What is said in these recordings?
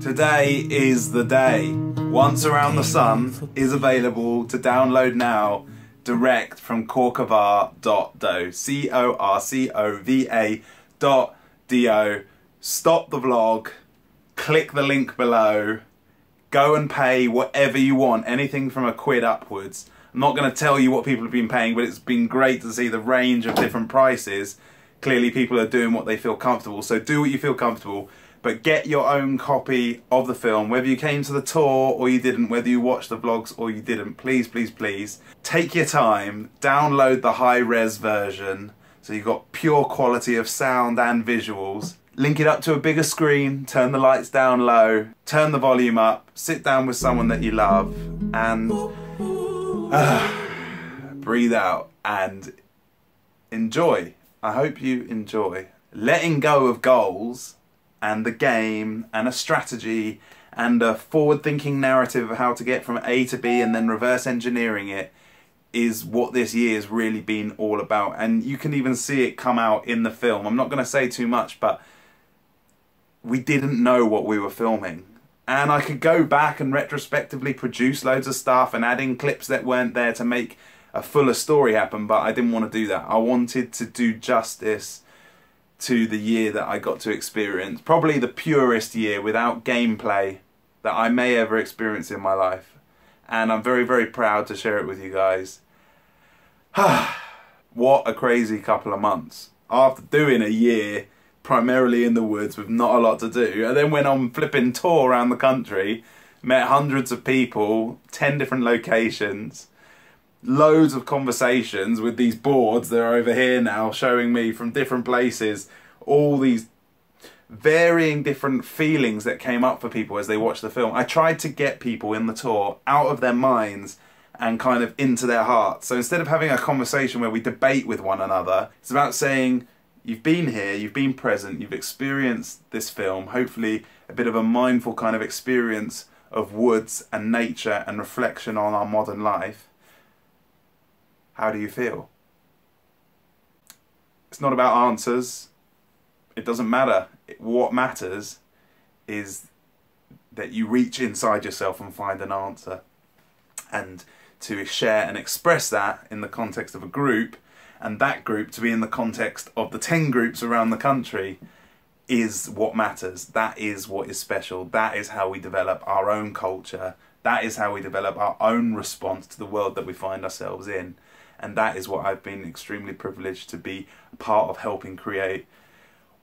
Today is the day. Once Around the Sun is available to download now, direct from corcova.do. corcova.do. Stop the vlog, click the link below, go and pay whatever you want, anything from £1 upwards. I'm not going to tell you what people have been paying, but it's been great to see the range of different prices. Clearly people are doing what they feel comfortable, so do what you feel comfortable, but get your own copy of the film, whether you came to the tour or you didn't, whether you watched the vlogs or you didn't. Please, please, please, take your time, download the high-res version, so you've got pure quality of sound and visuals. Link it up to a bigger screen, turn the lights down low, turn the volume up, sit down with someone that you love, and breathe out and enjoy. I hope you enjoy. Letting go of goals and the game and a strategy and a forward-thinking narrative of how to get from A to B and then reverse engineering it is what this year's really been all about. And you can even see it come out in the film. I'm not going to say too much, but we didn't know what we were filming. And I could go back and retrospectively produce loads of stuff and add in clips that weren't there to make a fuller story happen, but I didn't want to do that. I wanted to do justice to the year that I got to experience. Probably the purest year without gameplay that I may ever experience in my life. And I'm very, very proud to share it with you guys. What a crazy couple of months. After doing a year primarily in the woods with not a lot to do, and then went on flipping tour around the country, met hundreds of people, 10 different locations, loads of conversations with these boards that are over here now showing me from different places all these varying different feelings that came up for people as they watched the film. I tried to get people in the tour out of their minds and kind of into their hearts. So instead of having a conversation where we debate with one another, it's about saying, you've been here, you've been present, you've experienced this film, hopefully a bit of a mindful kind of experience of woods and nature and reflection on our modern life. How do you feel? It's not about answers. It doesn't matter. What matters is that you reach inside yourself and find an answer. And to share and express that in the context of a group, and that group to be in the context of the 10 groups around the country, is what matters. That is what is special. That is how we develop our own culture. That is how we develop our own response to the world that we find ourselves in. And that is what I've been extremely privileged to be a part of helping create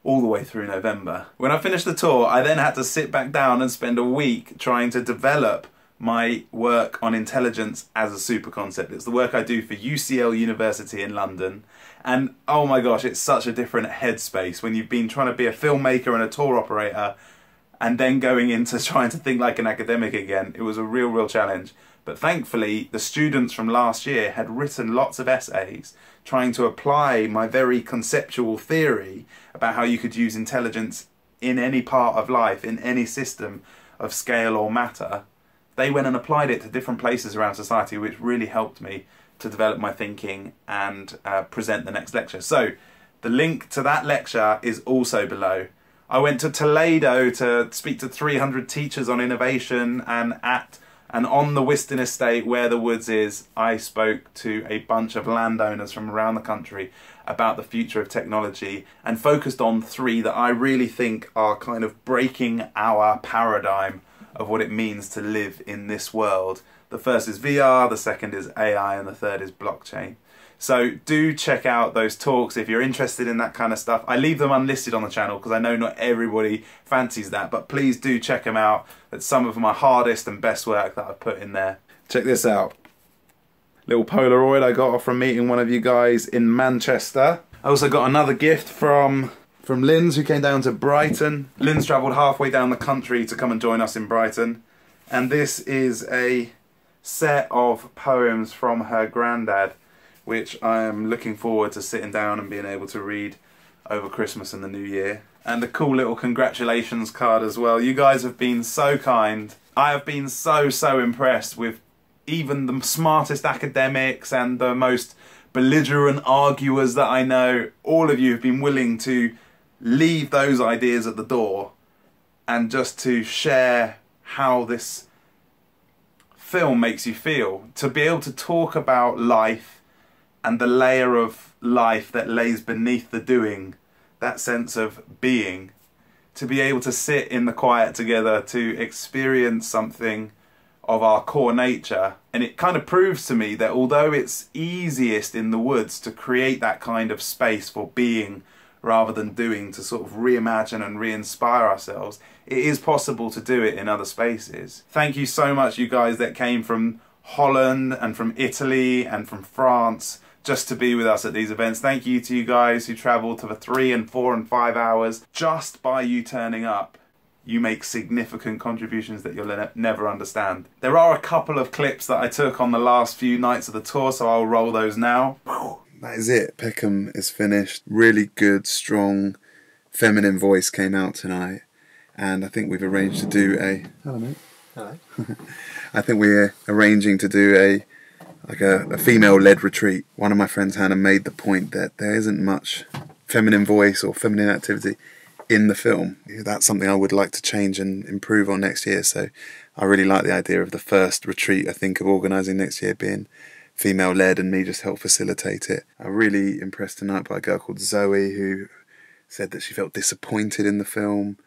all the way through November. When I finished the tour, I then had to sit back down and spend a week trying to develop my work on intelligence as a super concept. It's the work I do for UCL University in London. And oh my gosh, it's such a different headspace when you've been trying to be a filmmaker and a tour operator and then going into trying to think like an academic again. It was a real challenge. But thankfully, the students from last year had written lots of essays trying to apply my very conceptual theory about how you could use intelligence in any part of life, in any system of scale or matter. They went and applied it to different places around society, which really helped me to develop my thinking and present the next lecture. So the link to that lecture is also below. I went to Toledo to speak to 300 teachers on innovation, and on the Whiston estate where the woods is, I spoke to a bunch of landowners from around the country about the future of technology and focused on 3 that I really think are kind of breaking our paradigm of what it means to live in this world. The first is VR, the second is AI, and the third is blockchain. So do check out those talks if you're interested in that kind of stuff. I leave them unlisted on the channel because I know not everybody fancies that, but please do check them out. It's some of my hardest and best work that I've put in there. Check this out. Little Polaroid I got from meeting one of you guys in Manchester. I also got another gift from Linz, who came down to Brighton. Linz travelled halfway down the country to come and join us in Brighton. And this is a set of poems from her granddad, which I am looking forward to sitting down and being able to read over Christmas and the New Year. And a cool little congratulations card as well. You guys have been so kind. I have been so impressed with even the smartest academics and the most belligerent arguers that I know. All of you have been willing to leave those ideas at the door and just to share how this film makes you feel. To be able to talk about life and the layer of life that lays beneath the doing, that sense of being. To be able to sit in the quiet together, to experience something of our core nature. And it kind of proves to me that although it's easiest in the woods to create that kind of space for being rather than doing, to sort of reimagine and re-inspire ourselves, it is possible to do it in other spaces. Thank you so much, you guys that came from Holland and from Italy and from France just to be with us at these events. Thank you to you guys who travelled for 3 and 4 and 5 hours. Just by you turning up, you make significant contributions that you'll never understand. There are a couple of clips that I took on the last few nights of the tour, so I'll roll those now. That is it. Peckham is finished. Really good, strong, feminine voice came out tonight. And I think we've arranged to do a... Hello, mate. Hello. I think we're arranging to do a female-led retreat. One of my friends, Hannah, made the point that there isn't much feminine voice or feminine activity in the film. That's something I would like to change and improve on next year. So I really like the idea of the first retreat I think of organising next year being female-led and me just help facilitate it. I'm really impressed tonight by a girl called Zoe who said that she felt disappointed in the film.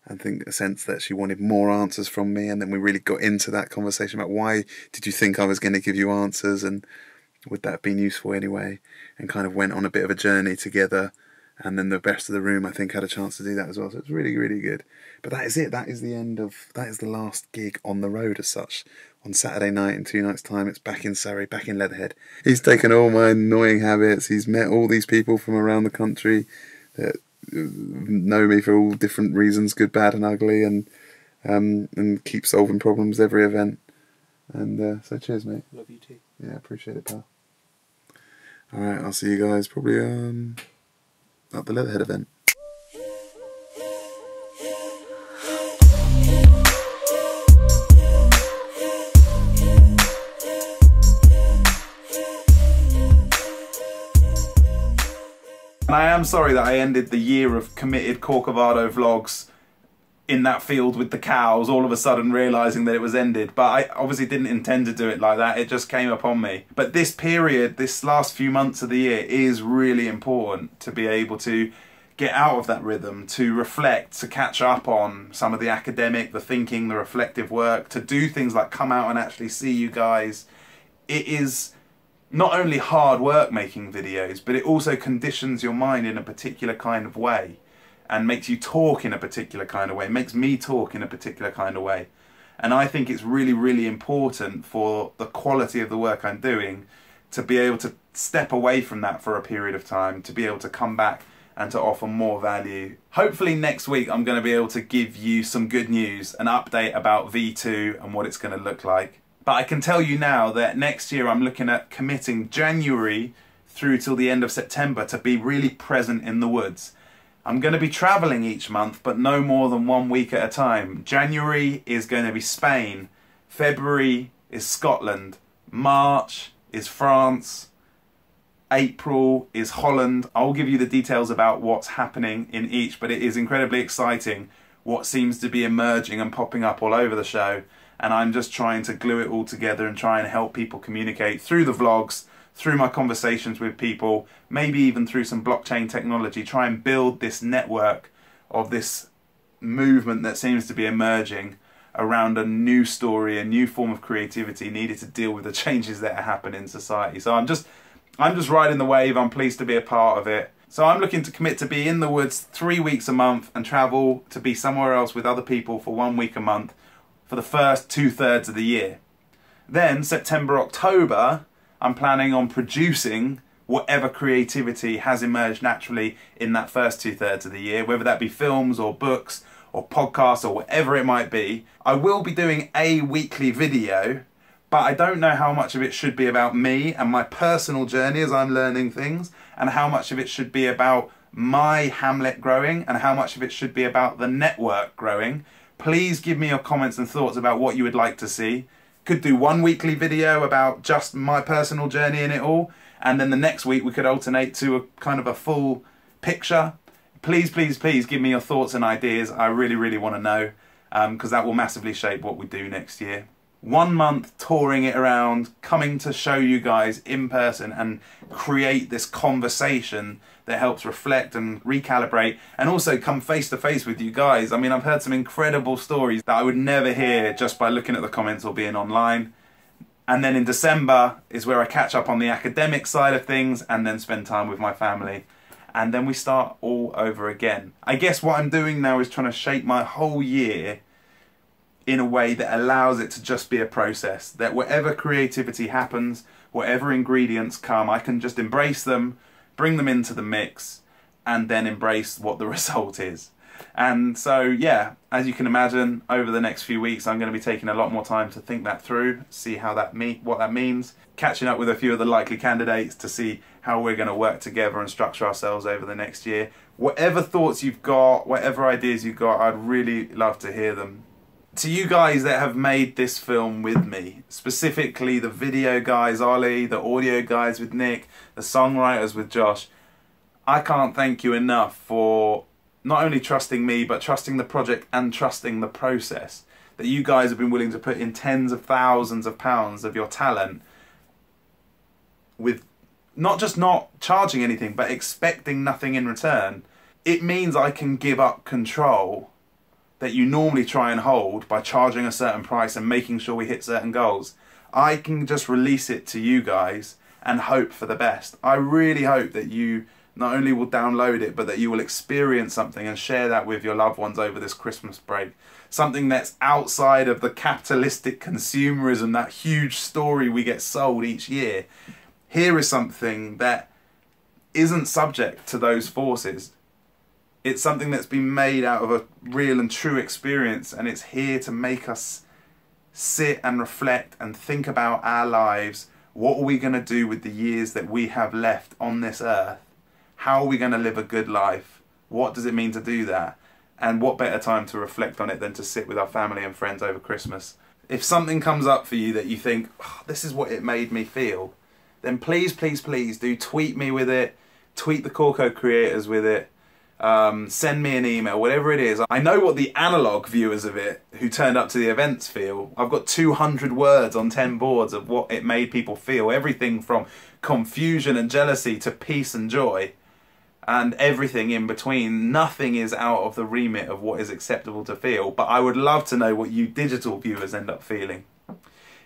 I think a sense that she wanted more answers from me, and then we really got into that conversation about why did you think I was going to give you answers and would that have been useful anyway, and kind of went on a bit of a journey together. And then the rest of the room I think had a chance to do that as well, so it's really, really good. But that is it. That is the last gig on the road as such. On Saturday night in 2 nights' time, it's back in Surrey, back in Leatherhead. He's taken all my annoying habits. He's met all these people from around the country that know me for all different reasons, good, bad and ugly, and keep solving problems every event. And so cheers, mate. Love you too. Yeah, appreciate it, pal. Alright, I'll see you guys probably at the Leatherhead event. And I am sorry that I ended the year of committed Corcovado vlogs in that field with the cows, all of a sudden realising that it was ended. But I obviously didn't intend to do it like that, it just came upon me. But this period, this last few months of the year is really important to be able to get out of that rhythm, to reflect, to catch up on some of the academic, the thinking, the reflective work, to do things like come out and actually see you guys. It is not only hard work making videos, but it also conditions your mind in a particular kind of way and makes you talk in a particular kind of way. It makes me talk in a particular kind of way. And I think it's really, really important for the quality of the work I'm doing to be able to step away from that for a period of time, to be able to come back and to offer more value. Hopefully next week I'm going to be able to give you some good news, an update about V2 and what it's going to look like. But I can tell you now that next year I'm looking at committing January through till the end of September to be really present in the woods. I'm going to be travelling each month, but no more than 1 week at a time. January is going to be Spain, February is Scotland, March is France, April is Holland. I'll give you the details about what's happening in each, but it is incredibly exciting what seems to be emerging and popping up all over the show. And I'm just trying to glue it all together and try and help people communicate through the vlogs, through my conversations with people, maybe even through some blockchain technology, try and build this network of this movement that seems to be emerging around a new story, a new form of creativity needed to deal with the changes that happen in society. So I'm just riding the wave. I'm pleased to be a part of it. So I'm looking to commit to be in the woods 3 weeks a month and travel to be somewhere else with other people for 1 week a month for the first 2/3 of the year. Then September, October, I'm planning on producing whatever creativity has emerged naturally in that first 2/3 of the year, whether that be films or books or podcasts or whatever it might be. I will be doing a weekly video, but I don't know how much of it should be about me and my personal journey as I'm learning things, and how much of it should be about my Hamlet growing, and how much of it should be about the network growing. Please give me your comments and thoughts about what you would like to see. Could do one weekly video about just my personal journey in it all, and then the next week we could alternate to a kind of a full picture. please, please, please give me your thoughts and ideas. I really, really want to know, because that will massively shape what we do next year. 1 month touring it around, coming to show you guys in person and create this conversation that helps reflect and recalibrate, and also come face to face with you guys. I mean, I've heard some incredible stories that I would never hear just by looking at the comments or being online. And then in December is where I catch up on the academic side of things and then spend time with my family. And then we start all over again. I guess what I'm doing now is trying to shape my whole year in a way that allows it to just be a process. That whatever creativity happens, whatever ingredients come, I can just embrace them, bring them into the mix, and then embrace what the result is. And so, yeah, as you can imagine, over the next few weeks, I'm going to be taking a lot more time to think that through, see how what that means, catching up with a few of the likely candidates to see how we're going to work together and structure ourselves over the next year. Whatever thoughts you've got, whatever ideas you've got, I'd really love to hear them. To you guys that have made this film with me, specifically the video guys, Ollie, the audio guys with Nick, the songwriters with Josh, I can't thank you enough for not only trusting me, but trusting the project and trusting the process. That you guys have been willing to put in tens of thousands of pounds of your talent with not just not charging anything, but expecting nothing in return. It means I can give up control that you normally try and hold by charging a certain price and making sure we hit certain goals. I can just release it to you guys and hope for the best. I really hope that you not only will download it, but that you will experience something and share that with your loved ones over this Christmas break. Something that's outside of the capitalistic consumerism, that huge story we get sold each year. Here is something that isn't subject to those forces. It's something that's been made out of a real and true experience, and it's here to make us sit and reflect and think about our lives. What are we going to do with the years that we have left on this earth? How are we going to live a good life? What does it mean to do that? And what better time to reflect on it than to sit with our family and friends over Christmas? If something comes up for you that you think, oh, this is what it made me feel, then please, please, please do tweet me with it. Tweet the Corco creators with it. Send me an email, whatever it is. I know what the analog viewers of it who turned up to the events feel. I've got 200 words on 10 boards of what it made people feel. Everything from confusion and jealousy to peace and joy, and everything in between. Nothing is out of the remit of what is acceptable to feel, but I would love to know what you digital viewers end up feeling.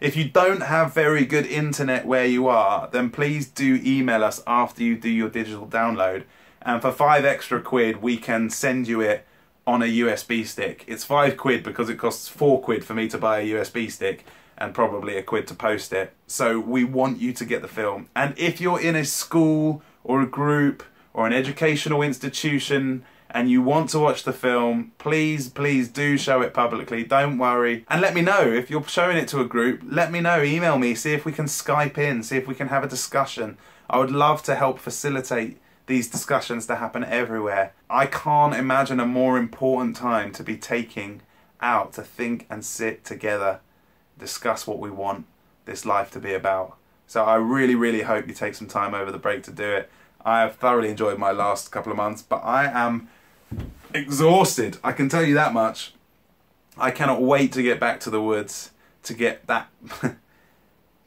If you don't have very good internet where you are, then please do email us after you do your digital download. And for £5 extra, we can send you it on a USB stick. It's £5 because it costs £4 for me to buy a USB stick and probably £1 to post it. So we want you to get the film. And if you're in a school or a group or an educational institution and you want to watch the film, please, please do show it publicly. Don't worry. And let me know if you're showing it to a group. Let me know. Email me. See if we can Skype in. See if we can have a discussion. I would love to help facilitate these discussions to happen everywhere. I can't imagine a more important time to be taking out to think and sit together, discuss what we want this life to be about. So I really, really hope you take some time over the break to do it. I have thoroughly enjoyed my last couple of months, but I am exhausted. I can tell you that much. I cannot wait to get back to the woods, to get that,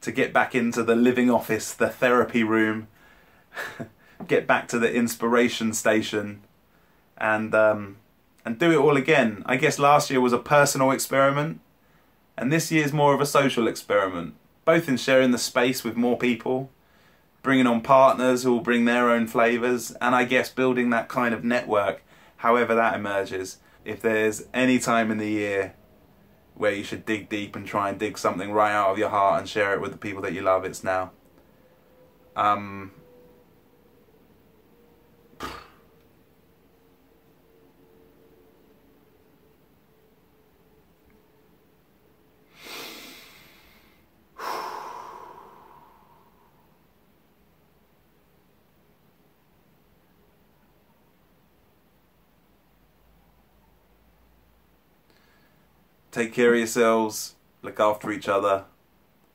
to get back into the living office, the therapy room, get back to the inspiration station, and do it all again. I guess last year was a personal experiment, and this year's more of a social experiment, both in sharing the space with more people, bringing on partners who will bring their own flavours, and I guess building that kind of network, however that emerges. If there's any time in the year where you should dig deep and try and dig something right out of your heart and share it with the people that you love, it's now. Take care of yourselves, look after each other,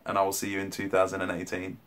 and I will see you in 2018.